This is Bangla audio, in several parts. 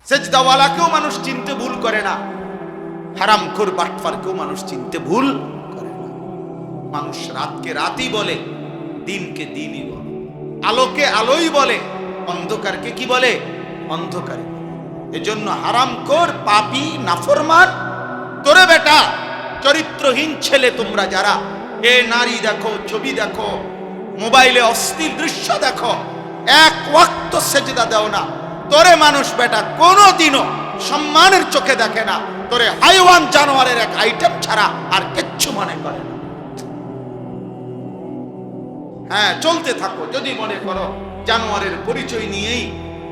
সেজদাওয়ালাকেও মানুষ চিনতে ভুল করে না, হারামখোর বাটফারকেও মানুষ চিনতে ভুল করে না। মানুষ রাতকে রাতই বলে, দিনকে দিনই বলে, আলোকে আলোই বলে, অন্ধকারকে কি বলে? অন্ধকারে। এজন্য হারামখোর, পাপী, নাফরমান, তোরে বেটা চরিত্রহীন ছেলে তোমরা যারা এ নারী দেখো, ছবি দেখো, মোবাইলে অশ্লীল দৃশ্য দেখো, এক ওয়াক্ত সেজদা দাও না, তোরে মানুষ বেটা কোনোদিনও সম্মানের চোখে দেখে না, তোরে হাইওয়ান জানোয়ারের এক আইটেম ছাড়া আর কিচ্ছু মনে করে না। হ্যাঁ, চলতে থাকো, যদি মনে করো জানোয়ারের পরিচয় নিয়েই,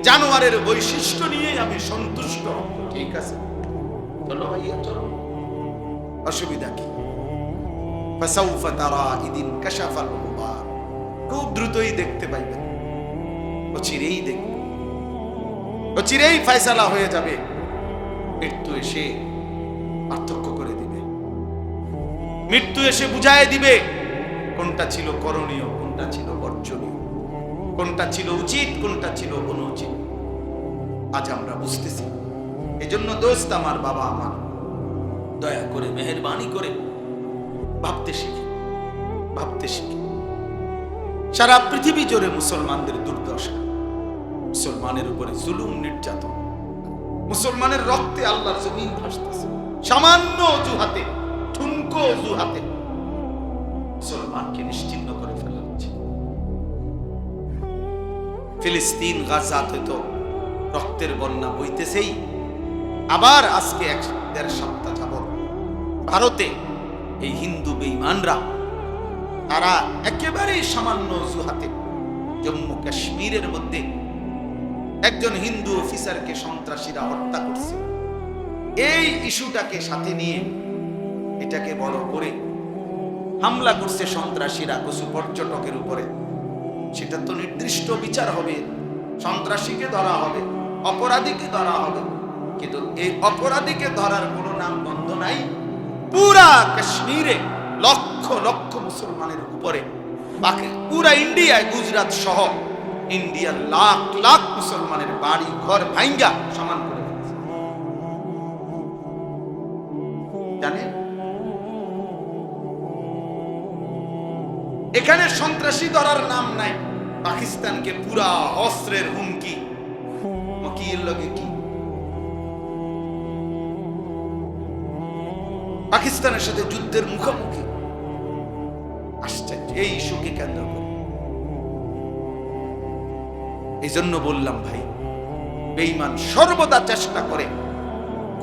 জানোয়ারের বৈশিষ্ট্য নিয়েই আমি সন্তুষ্ট, ঠিক আছে, চলো ভাইয়া চলো, অসুবিধা কি? ফাসাউফা তারা ইদিন কাশাফাল গুবার, খুব দ্রুতই দেখতে পাইবেন, অচিরেই দেখবে, অচিরেই ফয়সালা হয়ে যাবে। মৃত্যু এসে পার্থক্য করে দিবে, মৃত্যু এসে বুঝায় দিবে কোনটা ছিল করণীয়, কোনটা ছিল বর্জনীয়, কোনটা ছিল উচিত, কোনটা ছিল অনুচিত। আজ আমরা বুঝতেছি। এজন্য দোস্ত আমার, বাবা আমার, দয়া করে মেহেরবানি করে ভাবতে শিখি, ভাবতে শিখি। সারা পৃথিবী জুড়ে মুসলমানদের দুর্দশা, মুসলমানের উপরে জুলুম, নির্যাতন, মুসলমানের রক্তে আল্লাহর জমিন ভাসতেছে। সামান্য অজুহাতে, ঠুনকো অজুহাতে মুসলমানকে নিশ্চিহ্ন করে ফেলা হচ্ছে। ফিলিস্তিন, গাজাতে তো রক্তের বন্যা বইতেছেই। আবার আজকে 1.5 সপ্তাহ যাবত ভারতে এই হিন্দু বেঈমানরা, তারা একেবারেই সামান্য অজুহাতে জম্মু কাশ্মীরের মধ্যে একজন হিন্দু অফিসারকে সন্ত্রাসীরা হত্যা করছে। এই ইস্যুটাকে সাথে নিয়ে এটাকে বড় করে হামলা করছে সন্ত্রাসীরা কিছু পর্যটকের উপরে। সেটা তো নির্দিষ্ট বিচার হবে, সন্ত্রাসীকে ধরা হবে, অপরাধীকে ধরা হবে, কিন্তু এই অপরাধীকে ধরার কোনো নাম গন্ধ নাই। পুরা কাশ্মীরে লক্ষ লক্ষ মুসলমানের উপরে, বাকি পুরা ইন্ডিয়ায়, গুজরাট সহ ইন্ডিয়ার লাখ লাখ মুসলমানের বাড়ি ঘর ভাঙ্গা সমান করে ফেলেছে। জানেন, এখানে সন্ত্রাসী ধরার নাম নাই, পাকিস্তানকে পুরা অস্ত্রের হুমকি, মকিয়ের লগে কি, পাকিস্তানের সাথে যুদ্ধের মুখোমুখি। আশ্চর্য, এই ইস্যুকে কেন্দ্র করে। এই জন্য বললাম ভাই, বেঈমান সর্বদা চেষ্টা করে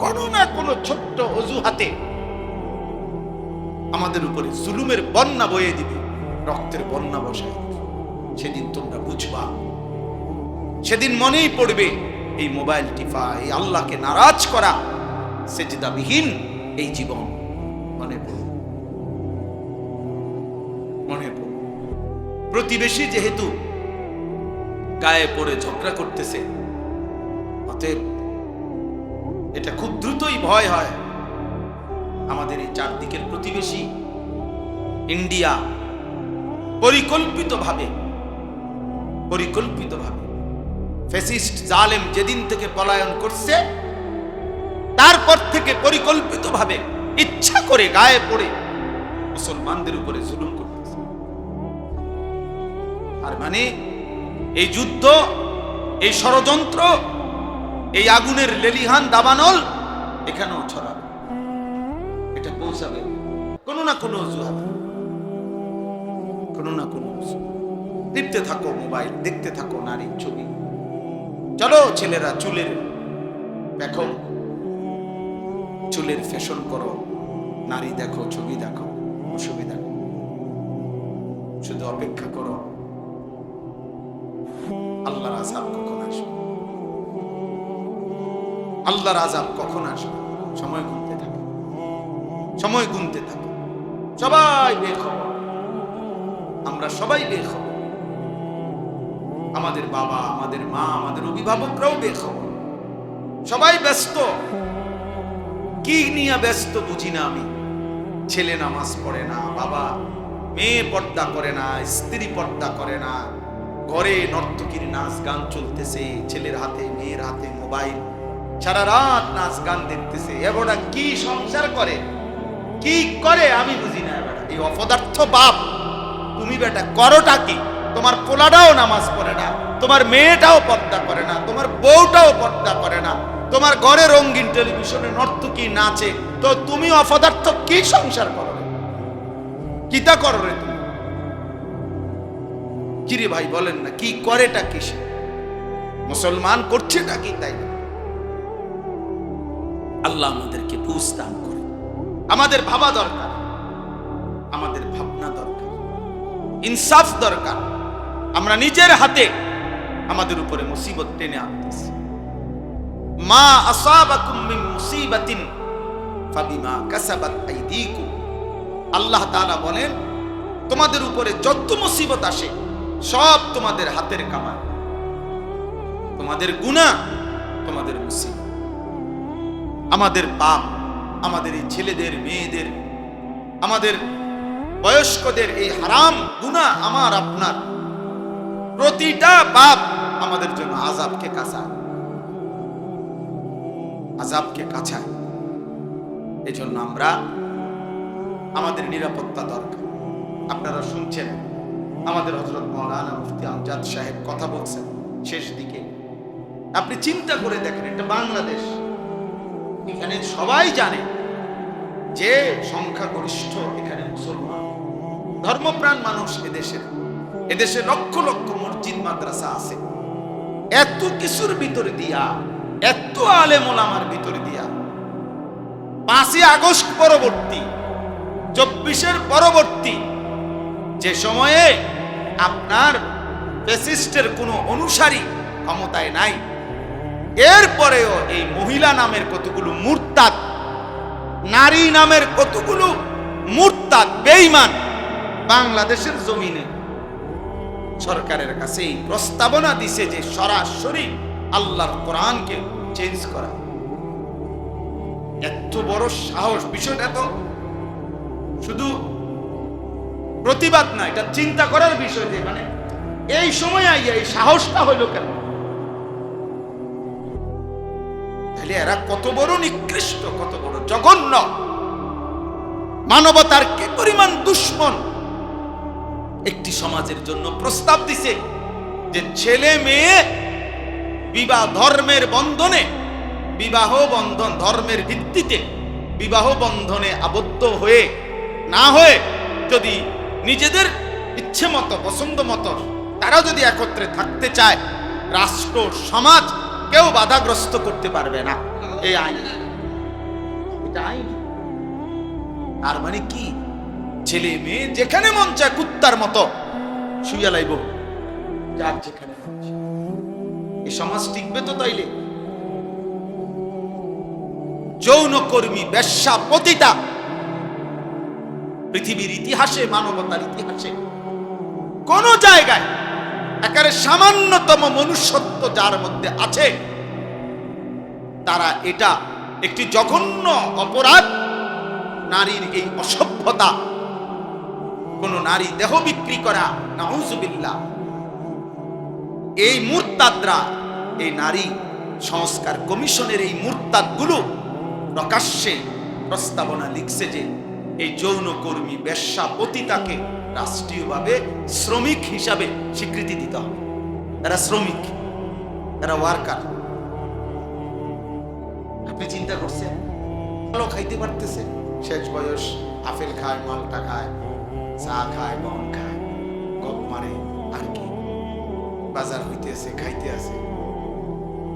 কোনো না কোনো ছোট্ট অজুহাতে আমাদের উপরে জুলুমের বন্যা বয়ে দিবে, রক্তের বন্যা বসায়। সেদিন তোমরা বুঝবা, সেদিন মনেই পড়বে এই মোবাইল টিপা, এই আল্লাহকে নারাজ করা, সেজদাবিহীন এই জীবন মনে পড়বে, মনে পড়বে। প্রতিবেশী যেহেতু গায়ে পড়ে ঝগড়া করতেছে, অতএব এটা খুব দ্রুতই ভয় হয় আমাদের এই চারদিকের প্রতিবেশী ইন্ডিয়া পরিকল্পিতভাবে ফ্যাসিস্ট জালেম যেদিন থেকে পলায়ন করছে, তারপর থেকে পরিকল্পিতভাবে ইচ্ছা করে গায়ে পড়ে মুসলমানদের উপরে জুলুম করতেছে। আর মানে এই যুদ্ধ, এই ষড়যন্ত্র, এই আগুনের লেলিহান দাবানল এখানেও ছড়াবে, এটা পৌঁছাবে কোনো না কোনো অজুহাত, কোনো না কোনো। দেখতে থাকো মোবাইল, দেখতে থাকো নারীর ছবি। চলো ছেলেরা চুলের দেখো, চুলের ফ্যাশন করো, নারী দেখো, ছবি দেখো, অসুবিধা নেই। শুধু অপেক্ষা করো আল্লাহর আযাব কখন আসবে, আল্লাহর আযাব কখন আসবে। সময় গুনতে থাকে, সময় গুনতে থাকে। সবাই বেখবর, আমরা সবাই বেখবর। আমাদের বাবা, আমাদের মা, আমাদের অভিভাবকরাও বেখবর। সবাই ব্যস্ত। কি নিয়ে ব্যস্ত বুঝি না আমি। ছেলে নামাজ পড়ে না, বাবা, মেয়ে পর্দা করে না, স্ত্রী পর্দা করে না, ঘরে নর্তকীর নাচ গান চলতেছে, ছেলের হাতে মেয়ের হাতে মোবাইল, সারা রাত নাচ গান দেখতেছে। এবারটা কি সংসার করে, কি করে আমি বুঝি না। এবারটা এই অপদার্থ বাপ, তুমি বেটা করোটা কি? তোমার পোলাটাও নামাজ পড়ে না, তোমার মেয়েটাও পর্দা করে না, তোমার বউটাও পর্দা করে না, তোমার ঘরে রঙিন টেলিভিশনে নর্তকী নাচে, তো তুমি অপদার্থ কি সংসার করো? কিতা করো রে তুমি? কিরে ভাই বলেন না, কি করেটা কিসে? মুসলমান করছেটা কি? তাই না? আল্লাহ আমাদেরকে বুঝ দান করে। আমাদের ভাবা দরকার, আমাদের ভাবনা দরকার, ইনসাফ দরকার। আমরা নিজের হাতে আমাদের উপরে মুসিবত টেনে আনতেছি। মা আসাবাকুম মিন মুসিবাতিন ফাবিমা কাসাবাত আইদিকুম। আল্লাহ তাআলা বলেন, তোমাদের উপরে যত মুসিবত আসে সব তোমাদের হাতের কামাই, তোমাদের গুনাহ, তোমাদের মুসিবত। আমাদের পাপ, আমাদের এই ছেলেদের, মেয়েদের, আমাদের বয়স্কদের এই হারাম গুনাহ, আমার আপনার প্রতিটা পাপ আমাদের জন্য আযাবকে কাঁচায়, আযাবকে কাঁচায়। এই জন্য আমরা, আমাদের নিরাপত্তা দরকার। আপনারা শুনছেন আমাদের হযরত মাওলানা মুফতি আমজাদ সাহেব কথা বলছেন শেষ দিকে। আপনি চিন্তা করে দেখেন, এটা বাংলাদেশ, এখানে সবাই জানে যে সংখ্যাগরিষ্ঠ এখানে মুসলমান, ধর্মপ্রাণ মানুষ এদেশে লক্ষ লক্ষ মসজিদ মাদ্রাসা আছে। এত কিছুর ভিতরে দিয়া, এত আলেম ওলামার ভিতরে দিয়া 5ই আগস্ট পরবর্তী, 24-এর পরবর্তী যে সময়ে আপনার ফ্যাসিস্টের কোনো অনুসারী ক্ষমতায় নাই, এরপরেও এই মহিলা নামের কতগুলো মুরতাদ, নারী নামের কতগুলো মুরতাদ বেঈমান বাংলাদেশের জমিনে সরকারের কাছে এই প্রস্তাবনা দিছে যে সরাসরি আল্লাহর কোরআনকে চেঞ্জ করা। এত বড় সাহস! বিষয়টা তো শুধু প্রতিবাদ না, এটা চিন্তা করার বিষয়। যে মানে এই সময় আইয়া এই সাহসটা হইল কেন? তাহলে এরা কত বড় নিকৃষ্ট, কত বড় জঘন্য, মানবতার কি পরিমাণ দুশ্মন। একটি সমাজের জন্য প্রস্তাব দিছে যে ছেলে মেয়ে বিবাহ ধর্মের বন্ধনে, বিবাহ বন্ধন ধর্মের ভিত্তিতে বিবাহ বন্ধনে আবদ্ধ হয়ে না হয়ে যদি নিজেদের ইচ্ছে মতো, পছন্দ মতো তারা যদি একত্রে থাকতে চায়, রাষ্ট্র সমাজ কেউ বাধাগ্রস্ত করতে পারবে না। এই আইন, এটা আইন। আর মানে কি? ছেলে মেয়ে যেখানে মন চায় কুত্তার মতো শুইয়া লাইব, যার যেখানে মন চায়। এই সমাজ টিকবে তো? তাইলে যৌনকর্মী, বেশ্যা, পতিতা পৃথিবীর ইতিহাসে, মানবতার ইতিহাসে কোন জায়গায় একেবারে সামান্যতম মনুষ্যত্ব যার মধ্যে আছে, তারা এটা একটি জঘন্য অপরাধ। নারীর এই অসভ্যতা, কোন নারী দেহ বিক্রি করা, নাউজুবিল্লাহ। এই মুরতাদরা, এই নারী সংস্কার কমিশনের এই মুরতাদগুলো প্রকাশ্যে প্রস্তাবনা লিখছে যে এই যৌনকর্মী, বেশ্যা, পতিতাকে রাষ্ট্রীয়ভাবে শ্রমিক হিসাবে স্বীকৃতি দিতে হবে। এরা শ্রমিক, এরা ওয়ার্কার। আপনি চিন্তা করছেন, ভালো খাইতে পারতেছে, শেষ বয়স, আপেল খায়, মালটা খায়, চা খায়, বন খায়, গপ মারে, আর কি বাজার হইতেছে, খাইতে আছে,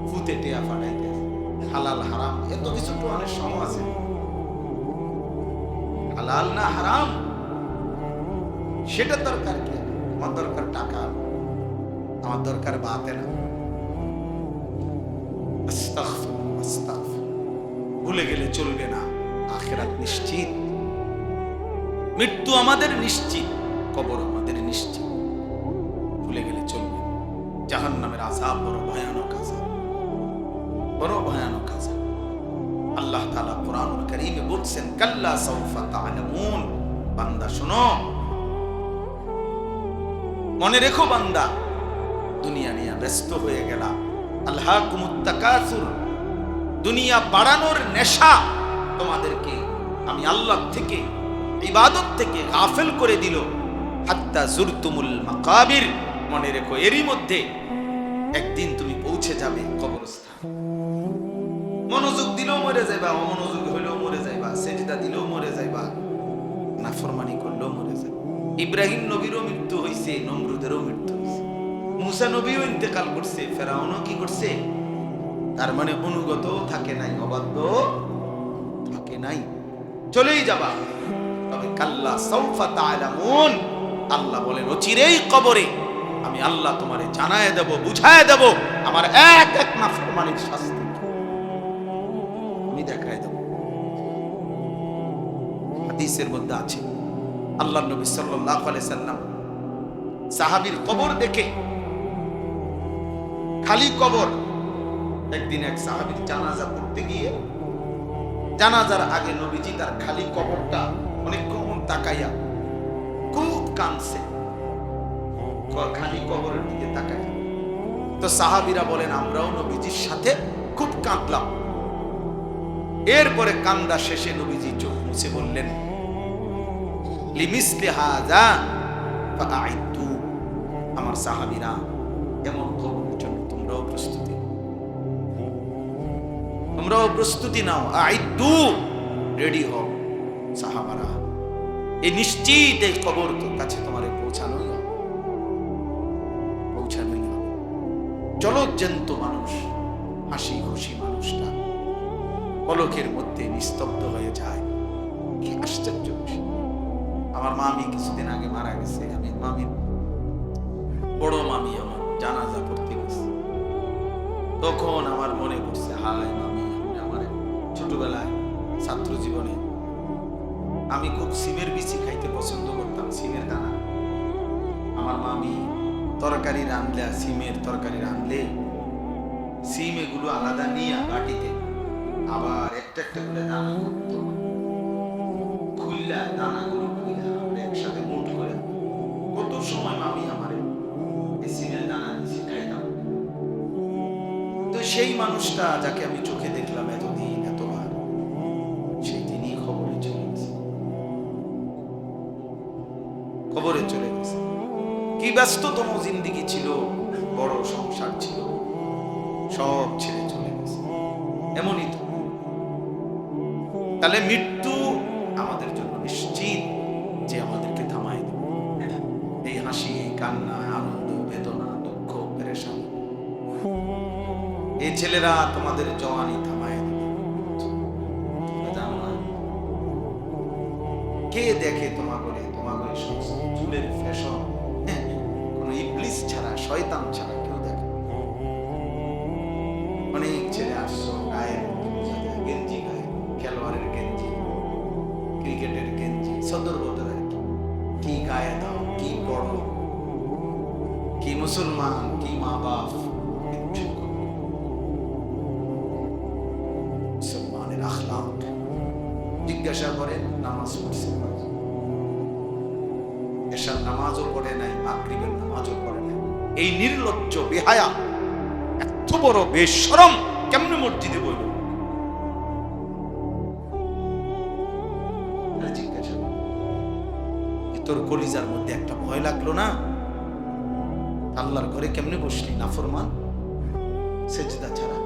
ফুতে টেয়া ফাটাইতে আছে। হালাল হারাম এত কিছু তো অনেক সময় আছে। হালাল না হারাম সেটা দরকার কি? আমার দরকার টাকা, আমার দরকার বাতে না। আস্তাগফিরুল্লাহ, আস্তাগফিরুল্লাহ। ভুলে গেলে চলবে না, আখিরাত নিশ্চিত, মৃত্যু আমাদের নিশ্চিত, কবর আমাদের নিশ্চিত। ভুলে গেলে চলবে। জাহান্নামের আযাব বড় ভয়ানক আযাব, বড় ভয়ানক আযাব। আল্লাহ তাআলা কোরআনুল কারীমে বলছেন, কাল্লা সাউফা তা'লামুন। বান্দা শোনো, মনে রেখো বান্দা, দুনিয়া নিয়ে ব্যস্ত হয়ে গেলা। আলহাকুমুত তাকাসুর, দুনিয়া বাড়ানোর নেশা তোমাদেরকে আমি আল্লাহ থেকে, ইবাদত থেকে গাফেল করে দিল। হাত্তা জুরতুমুল মাকাবির, মনে রেখো এরই মধ্যে একদিন তুমি পৌঁছে যাবে কবরস্থান। মনোযোগ দিলেও মরে যাইবা, অমনোযোগ হইলেও মরে যাইবা, সেজদা দিলেও মরে যাইবা, নাফরমানি করলেও মরে যাইবা। ইব্রাহিম নবীরও মৃত্যু হইছে, নমরুদেরও মৃত্যু হইছে, মুসা নবীও ইন্তেকাল করছে, ফেরাউনও কি করছে? তার মানে অনুগত থাকে নাই, অবাধ্য থাকে নাই, চলেই যাবা। তবে কাল্লা সাউফা তা'লামুন, আল্লাহ বলেন অচিরেই কবরে আমি আল্লাহ তোমারে জানায় দেব, বুঝায় দেব আমার এক এক নাফরমানির শাস্তি আমি দেখায় দেব। হাদিসের মধ্যে আছে আল্লাহর নবী সাল্লাল্লাহু আলাইহি সাল্লাম সাহাবীর কবর দেখে, খালি কবর, একদিন এক সাহাবীর জানাজা পড়তে গিয়ে জানাজার আগে নবীজি তার খালি কবরটা অনেকক্ষণ তাকাইয়া খুব কাঁদছে, খালি কবরের দিকে তাকাই। তো সাহাবীরা বলেন আমরাও নবীজির সাথে খুব কাঁদলাম। এরপরে কান্দা শেষে নবীজি চোখ মুছে বললেন লিমিসলি হাযা ফাআইদু, আমার সাহাবীরা এমন কবরের জন্য তোমরাও প্রস্তুতি নাও, আইদু, রেডি হও সাহাবারা, এই নিশ্চিত এই কবর তোর কাছে তোমারে পৌঁছানোই হবে। জলজ্জান্ত মানুষ, হাসি খুশি মানুষটা পলকের মধ্যে নিস্তব্ধ হয়ে যায়। কি আশ্চর্য বিষয়! আমার মামি কিছুদিন আগে মারা গেছে। আমি মামির বড় মামি আমার জানাজা পড়তে গেছে, তখন আমার মনে পড়ছে, হায় মামি, আমার ছোটবেলায় ছাত্র জীবনে আমি খুব সিমের বিচি খাইতে পছন্দ করতাম, সিমের দানা। আমার মামি তরকারি রাঁধলে, সিমের তরকারি রাঁধলে সিম এগুলো আলাদা নিয়ে বাটিতে আবার একটা একটা করে দানা করতো, খুললা দানাগুলো খুললা আমরা একসাথে মুঠ করে কত সময় মামি আমার এই সিমের দানা দিয়েছি, খাইতাম। তো সেই মানুষটা যাকে আমি চোখে দেখলাম এতদিন এতবার, সেই দিনই কবরে চলে গেছে। কি ব্যস্ততম জিন্দেগি ছিল, বড় সংসার ছিল, সব ছেড়ে চলে গেছে। এমনই তো। তাহলে মৃত্যু আমাদের জন্য নিশ্চিত যে আমাদেরকে থামায় দেবে। এই হাসি, এই কান্না, আনন্দ, বেদনা, দুঃখ, পেরেশানি, এই ছেলেরা তোমাদের জওয়ানি থামায় দেবে। জানো না কে দেখে তোমাকে চুলের ফ্যাশন? কোন ইবলিস ছাড়া, শয়তান ছাড়া কেউ দেখে। অনেক ছেলে আসছো গায়ে গেঞ্জি, গায়ে খেলোয়াড়ের গেঞ্জি, ক্রিকেটের গেঞ্জি, সদর বদল আর কি গায়ে দাও, কি বড়, কি মুসলমান, কি মা বাপ, মুসলমানের আখলাক। জিজ্ঞাসা করেন নামাজ পড়ছে, এশার নামাজও পড়ে নাই, মাগরিবের নামাজও পড়ে নাই। এই নির্লজ্জ বেহায়া, এত বড় বেশরম কেমনে মসজিদে বইল? জিজ্ঞাসা তোর কলিজার মধ্যে একটা ভয় লাগলো না? আল্লাহর ঘরে কেমনে বসলি নাফরমান, সেজদা ছাড়া?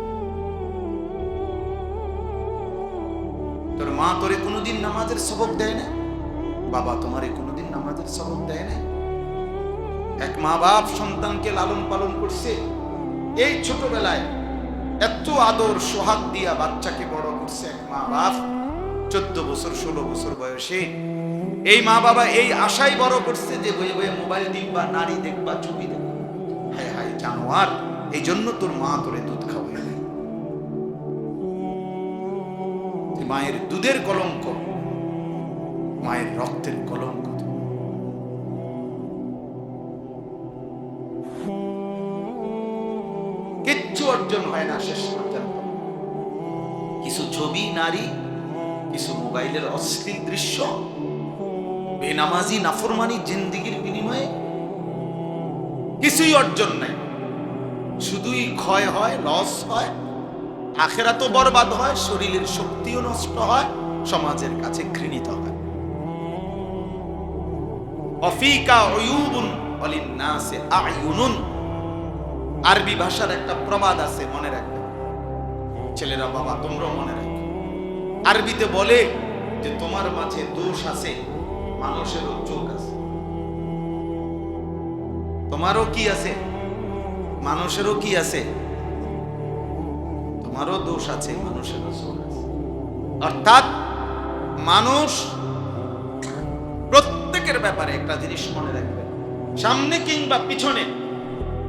তোর মা তোরে কোনোদিন নামাজের সবক দেয় না? বাবা তোমারে কোনোদিন নামাজের সবক দেয় না? এক মা বাপ সন্তানকে লালন পালন করছে, এই ছোটবেলায় এত আদর সোহাগ দিয়া বাচ্চাকে বড় করছে এক মা বাপ। 14 বছর 16 বছর বয়সে এই মা বাবা এই আশাই বড় করছে যে বয়ে বয়ে মোবাইল দেখবা, নারী দেখবা, ছবি দেখবা। হায় হায় জানোয়ার, এই জন্য তোর মা তোরে দুধ খাওয়ায় না। মায়ের দুধের কলঙ্ক, মায়ের রক্তের কলঙ্ক। কিচ্ছু অর্জন হয় না শেষ পর্যন্ত। কিছু ছবি, নারী, কিছু মোবাইলের অশ্লীল দৃশ্য, বেনামাজি নাফরমানি জিন্দেগির বিনিময়ে কিছুই অর্জন নাই। শুধুই ক্ষয় হয়, লস হয়, আখিরাতও বরবাদ হয়, শরীরের শক্তিও নষ্ট হয়, সমাজের কাছে ঘৃণিত হয়। অফিকা উয়ুবুন ওয়ালিন্নাসি আয়ুনুন, আরবি ভাষার একটা প্রবাদ আছে, মনে রাখবে ছেলেরা, বাবা তোমরাও মনে রাখবে। আরবিতে বলে যে তোমার মাঝে দোষ আছে, মানুষেরও চোখ আছে। তোমারও কি আছে? মানুষেরও কি আছে? তোমারও দোষ আছে, মানুষেরও চোখ আছে। অর্থাৎ মানুষ প্রত্যেকের ব্যাপারে একটা জিনিস মনে রাখবে, সামনে কিংবা পিছনে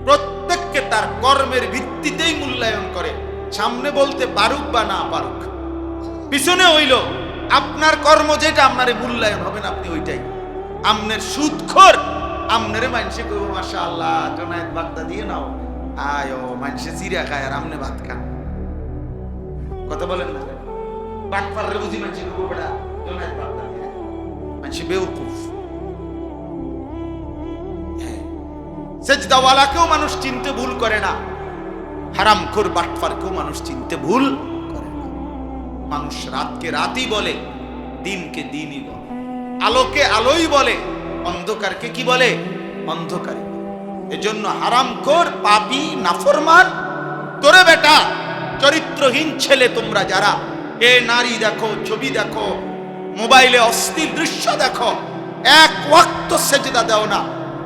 প্রত্যেককে তার কর্মের ভিত্তিতেই মূল্যায়ন করে। সামনে বলতে পারুক বা না পারুক, পিছনে হইল আপনার কর্ম যেটা আপনারে মূল্যায়ন হবে না, আপনি ওইটাই। আমনের সুদখোর আমনেরে মানুষে কইব মাশাআল্লাহ জোনায়েত বাগদা দিয়ে নাও, আয় মানুষে চিরা খায় আর আমনে ভাত খান। কথা বলেন না, বাটপাররে বুঝি মানুষে কইব বেটা জোনায়েত বাগদা দিয়ে, মানুষে বেওকুফ। সেজদাওয়ালাকেও মানুষ চিনতে ভুল করে না, হারামখোর বাটপারকেও মানুষ চিনতে ভুল করে না। মানুষ রাতকে রাতই বলে, দিনকে দিনই বলে, আলোকে আলোই বলে, অন্ধকারকে কি বলে? অন্ধকারই। এজন্য হারামখোর, পাপী, নাফরমান, তোরে বেটা চরিত্রহীন ছেলে তোমরা যারা এ নারী দেখো, ছবি দেখো, মোবাইলে অশ্লীল দৃশ্য দেখো, এক ওয়াক্ত সেজদা দাও না,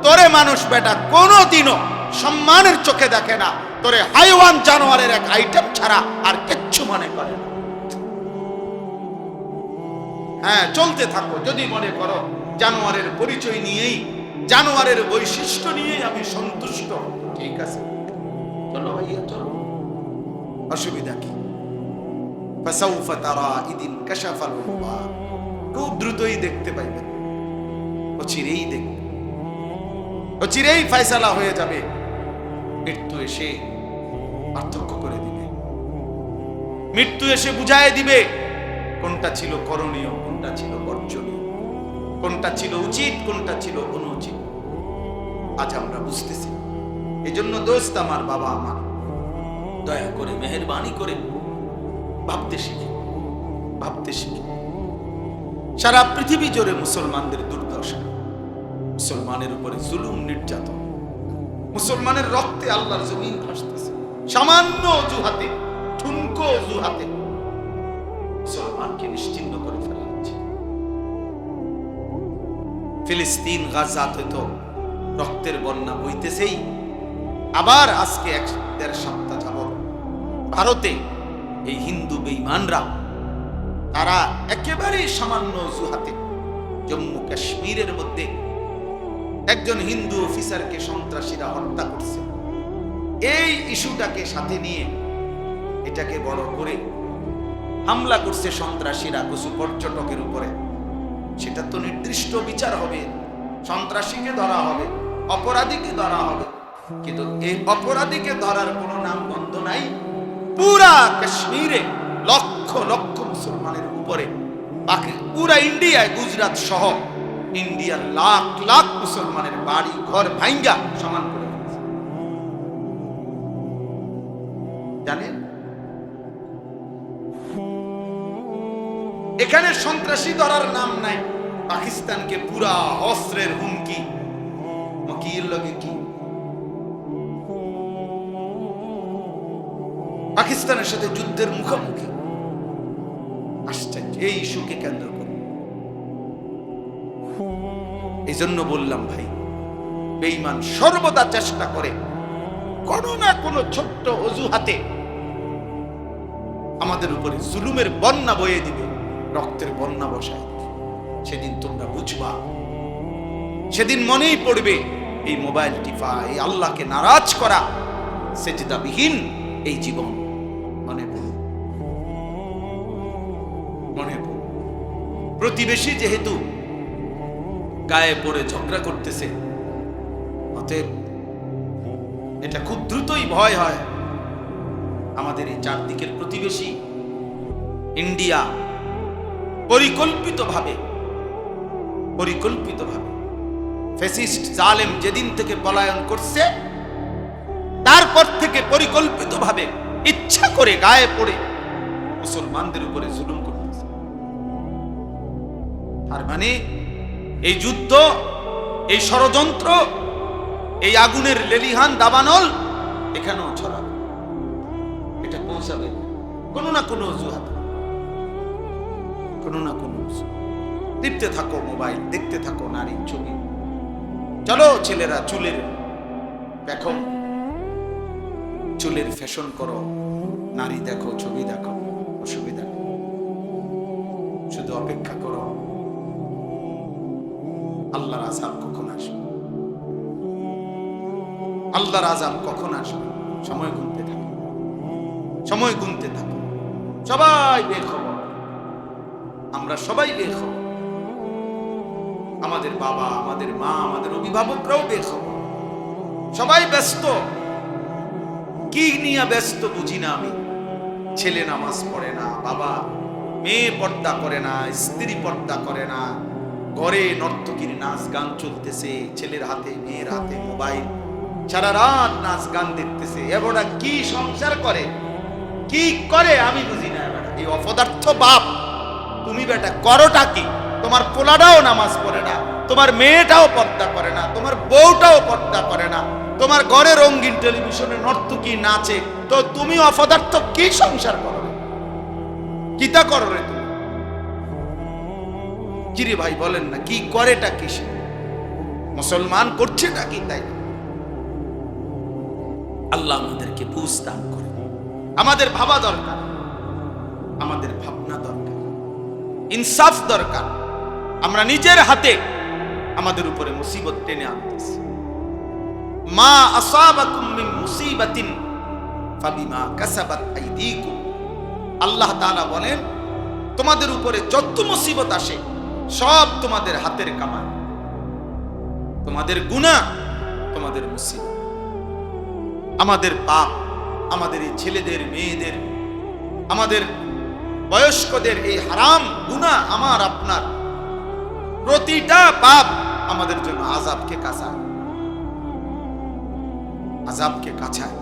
তোরে মানুষ বেটা কোনোদিনও সম্মানের চোখে দেখে না, তোরে হাইওয়ান জানোয়ারের এক আইটেম ছাড়া আর কিচ্ছু মনে করে না। হ্যাঁ, চলতে থাকো যদি মনে করো জানোয়ারের পরিচয় নিয়েই, জানোয়ারের বৈশিষ্ট্য নিয়েই আমি সন্তুষ্ট, ঠিক আছে, চলো ভাইয়া চলো, অসুবিধা কি? ফাসাউফা তারা ইদিন কাশাফাল হুবাব, খুব দ্রুতই দেখতে পাইবেন, অচিরেই দেখবে, অচিরেই ফয়সালা হয়ে যাবে। মৃত্যু এসে পার্থক্য করে দিবে, মৃত্যু এসে বুঝায় দিবে কোনটা ছিল করণীয়, কোনটা ছিল বর্জনীয়, কোনটা ছিল উচিত, কোনটা ছিল অনুচিত। আজ আমরা বুঝতেছি। এই জন্য দোস্ত আমার, বাবা আমার, দয়া করে মেহেরবানি করে ভাবতে শিখি, ভাবতে শিখি। সারা পৃথিবী জুড়ে মুসলমানদের দুর্দশা, মুসলমানের উপরে জুলুম, নির্যাতন, মুসলমানের রক্তে আল্লাহর জমিন ভাসতেছে। সামান্য অজুহাতে, ঠুনকো অজুহাতে মুসলমানকে নিশ্চিহ্ন করে ফেলা হচ্ছে। ফিলিস্তিন, গাজাতে তো রক্তের বন্যা বইতেছেই। আবার আজকে 1.5 সপ্তাহ যাবত ভারতে এই হিন্দু বেঈমানরা, তারা একেবারেই সামান্য অজুহাতে জম্মু কাশ্মীরের মধ্যে একজন হিন্দু অফিসারকে সন্ত্রাসীরা হত্যা করছে। এই ইস্যুটাকে সাথে নিয়ে এটাকে বড় করে হামলা করছে সন্ত্রাসীরা কিছু পর্যটকের উপরে। সেটা তো নির্দিষ্ট বিচার হবে, সন্ত্রাসীকে ধরা হবে, অপরাধীকে ধরা হবে, কিন্তু এই অপরাধীকে ধরার কোনো নাম গন্ধ নাই। পুরা কাশ্মীরে লক্ষ লক্ষ মুসলমানের উপরে, বাকি পুরা ইন্ডিয়ায়, গুজরাট সহ ইন্ডিয়ার লাখ লাখ মুসলমানের বাড়ি ঘর ভাঙ্গা সমান করে দিয়েছে। জানেন, এখানে সন্ত্রাসী ধরার নাম নাই, পাকিস্তানকে পুরা অস্ত্রের হুমকি, মকির লগে কি পাকিস্তানের সাথে যুদ্ধের মুখোমুখি। আশ্চর্য, এই ইস্যুকে কেন্দ্র করে। এই জন্য বললাম ভাই, বেঈমান সর্বদা চেষ্টা করে কোনো না কোনো ছোট্ট অজুহাতে আমাদের উপরে জুলুমের বন্যা বয়ে দিবে, রক্তের বন্যা বসায় দিবে। সেদিন তোমরা বুঝবা, সেদিন মনেই পড়বে এই মোবাইল টিপা, এই আল্লাহকে নারাজ করা, সেজদাবিহীন এই জীবন মনে পড়বে, মনে পড়বে। প্রতিবেশী যেহেতু গায়ে পড়ে ঝগড়া করতেছে, অতএব এটা খুব দ্রুতই ভয় হয় আমাদের এই চারদিকের প্রতিবেশী ইন্ডিয়া পরিকল্পিতভাবে ফ্যাসিস্ট জালেম যেদিন থেকে পলায়ন করছে, তারপর থেকে পরিকল্পিতভাবে ইচ্ছা করে গায়ে পড়ে মুসলমানদের উপরে জুলুম করতেছে। তার মানে এই যুদ্ধ, এই ষড়যন্ত্র, এই আগুনের লেলিহান দাবানল এখানেও ছড়াবে, এটা পৌঁছাবে কোনো না কোনো অজুহাত, কোনো না কোনো। দেখতে থাকো মোবাইল, দেখতে থাকো নারীর ছবি। চলো ছেলেরা চুলের দেখো, চুলের ফ্যাশন করো, নারী দেখো, ছবি দেখো, অসুবিধা নেই। শুধু অপেক্ষা করো আল্লাহর আযাব কখন আসবে, আল্লাহর আযাব কখন আসবে। সময় গুনতে থাকো, সময় গুনতে থাকো। সবাই বেখবর, আমরা সবাই বেখবর। আমাদের বাবা, আমাদের মা, আমাদের অভিভাবকরাও বেখবর। সবাই ব্যস্ত। কি নিয়ে ব্যস্ত বুঝি না আমি। ছেলে নামাজ পড়ে না, বাবা, মেয়ে পর্দা করে না, স্ত্রী পর্দা করে না, ঘরে নর্তকীর নাচ গান চলতেছে, ছেলের হাতে মেয়ের হাতে মোবাইল, সারা রাত নাচ গান দেখতেছে। এবারে কি সংসার করে, কি করে আমি বুঝি না। এই অপদার্থ বাপ, তুমি বেটা করোটা কি? তোমার পোলাটাও নামাজ পড়ে না, তোমার মেয়েটাও পর্দা করে না, তোমার বউটাও পর্দা করে না, তোমার ঘরে রঙিন টেলিভিশনে নর্তকী নাচে, তো তুমি অপদার্থ কি সংসার করো? কিতা করো রে তুমি? কিরে ভাই বলেন না, কি করেটা কিসে? মুসলমান করছেটা কি? তাই আল্লাহ আমাদেরকে বুঝ দান করে। আমাদের ভাবা দরকার, আমাদের ভাবনা দরকার, ইনসাফ দরকার। আমরা নিজের হাতে আমাদের উপরে মুসিবত টেনে আনতেছি। মা আসাবাকুম মিন মুসিবাতিন ফাবিমা কাসাবাত আইদিকুম। আল্লাহ তাআলা বলেন, তোমাদের উপরে যত মুসিবত আসে সব তোমাদের হাতের কামাই, তোমাদের গুনাহ, তোমাদের মুসিবত। আমাদের পাপ, আমাদের এই ছেলেদের, মেয়েদের, আমাদের বয়স্কদের এই হারাম গুনাহ, আমার আপনার প্রতিটা পাপ আমাদের জন্য আযাবকে কাঁচায়, আযাবকে কাঁচায়।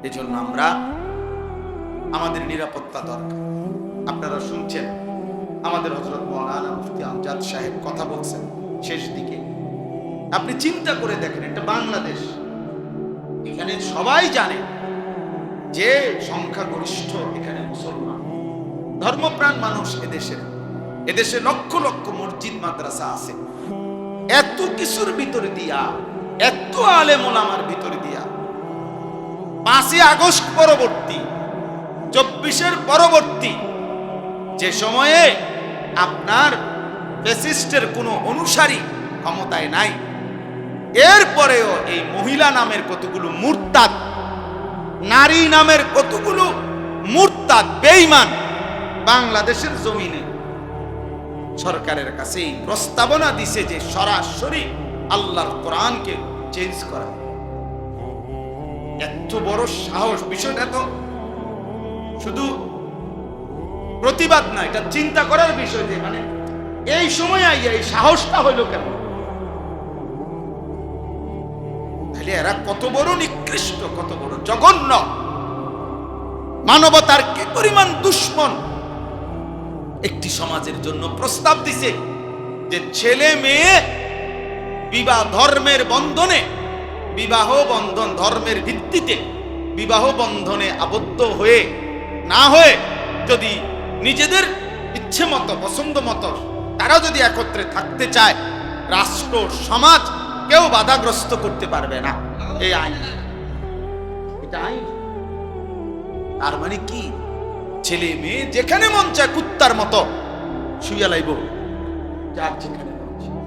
এজন্য আমরা, আমাদের নিরাপত্তা দরকার। আপনারা শুনছেন আমাদের হযরত মাওলানা মুফতি আমজাদ সাহেব কথা বলছেন শেষ দিকে। আপনি চিন্তা করে দেখেন, এটা বাংলাদেশ, এখানে সবাই জানে যে সংখ্যাগরিষ্ঠ এখানে মুসলমান, ধর্মপ্রাণ মানুষ এদেশে লক্ষ লক্ষ মসজিদ মাদ্রাসা আছে। এত কিছুর ভিতরে দিয়া, এত আলেম ওলামার ভিতরে দিয়া 5ই আগস্ট পরবর্তী, 24-এর পরবর্তী যে সময়ে আপনার ফ্যাসিস্টের কোনো অনুসারী ক্ষমতায় নাই, এরপরেও এই মহিলা নামের কতগুলো মুরতাদ, নারী নামের কতগুলো মুরতাদ বেঈমান বাংলাদেশের জমিনে সরকারের কাছে এই প্রস্তাবনা দিছে যে সরাসরি আল্লাহর কোরআনকে চেঞ্জ করা। এত বড় সাহস! বিষয়টা তো শুধু প্রতিবাদ না, এটা চিন্তা করার বিষয় যে মানে এই সময় আইয়া এই সাহসটা হইল কেন? তাহলে এরা কত বড় নিকৃষ্ট, কত বড় জঘন্য, মানবতার কি পরিমাণ দুশ্মন। একটি সমাজের জন্য প্রস্তাব দিছে যে ছেলে মেয়ে বিবাহ ধর্মের বন্ধনে, বিবাহ বন্ধন ধর্মের ভিত্তিতে বিবাহ বন্ধনে আবদ্ধ হয়ে না হয়ে যদি নিজেদের ইচ্ছে মতো, পছন্দ মতো তারা যদি একত্রে থাকতে চায়, রাষ্ট্র সমাজ কেউ বাধাগ্রস্ত করতে পারবে না। এই আইন, এটা আইন। তার মানে কি? ছেলে মেয়ে যেখানে মন চায় কুত্তার মতো শুইয়া লাইব, যার যেখানে মন চায়।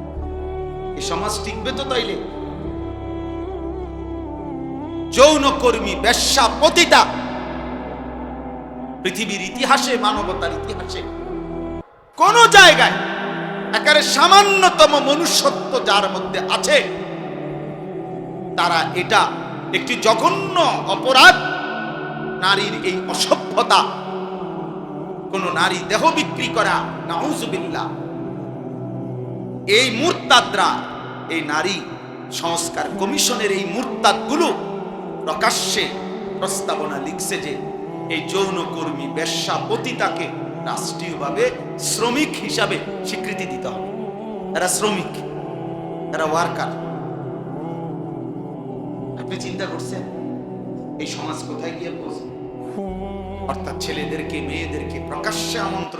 এই সমাজ টিকবে তো? তাইলে যৌনকর্মী, বেশ্যা, পতিতা পৃথিবীর ইতিহাসে, মানবতার ইতিহাসে কোন জায়গায় একেবারে সামান্যতম মনুষ্যত্ব যার মধ্যে আছে, তারা এটা একটি জঘন্য অপরাধ, নারীর এই অসভ্যতা, কোন নারী দেহ বিক্রি করা, নাউজুবিল্লাহ। এই মুরতাদরা, এই নারী সংস্কার কমিশনের এই মুরতাদগুলো প্রকাশ্যে প্রস্তাবনা লিখছে যে এই যৌনকর্মী বেশ্যাপতিতাকে রাষ্ট্রীয়ভাবে শ্রমিক হিসাবে স্বীকৃতি দিতে হবে। এরা শ্রমিক, এরা ওয়ার্কার। আপনি চিন্তা করছেন এই সমাজ কোথায় গিয়ে পৌঁছবে? অর্থাৎ ছেলেদেরকে মেয়েদেরকে প্রকাশ্যে আমন্ত্রণ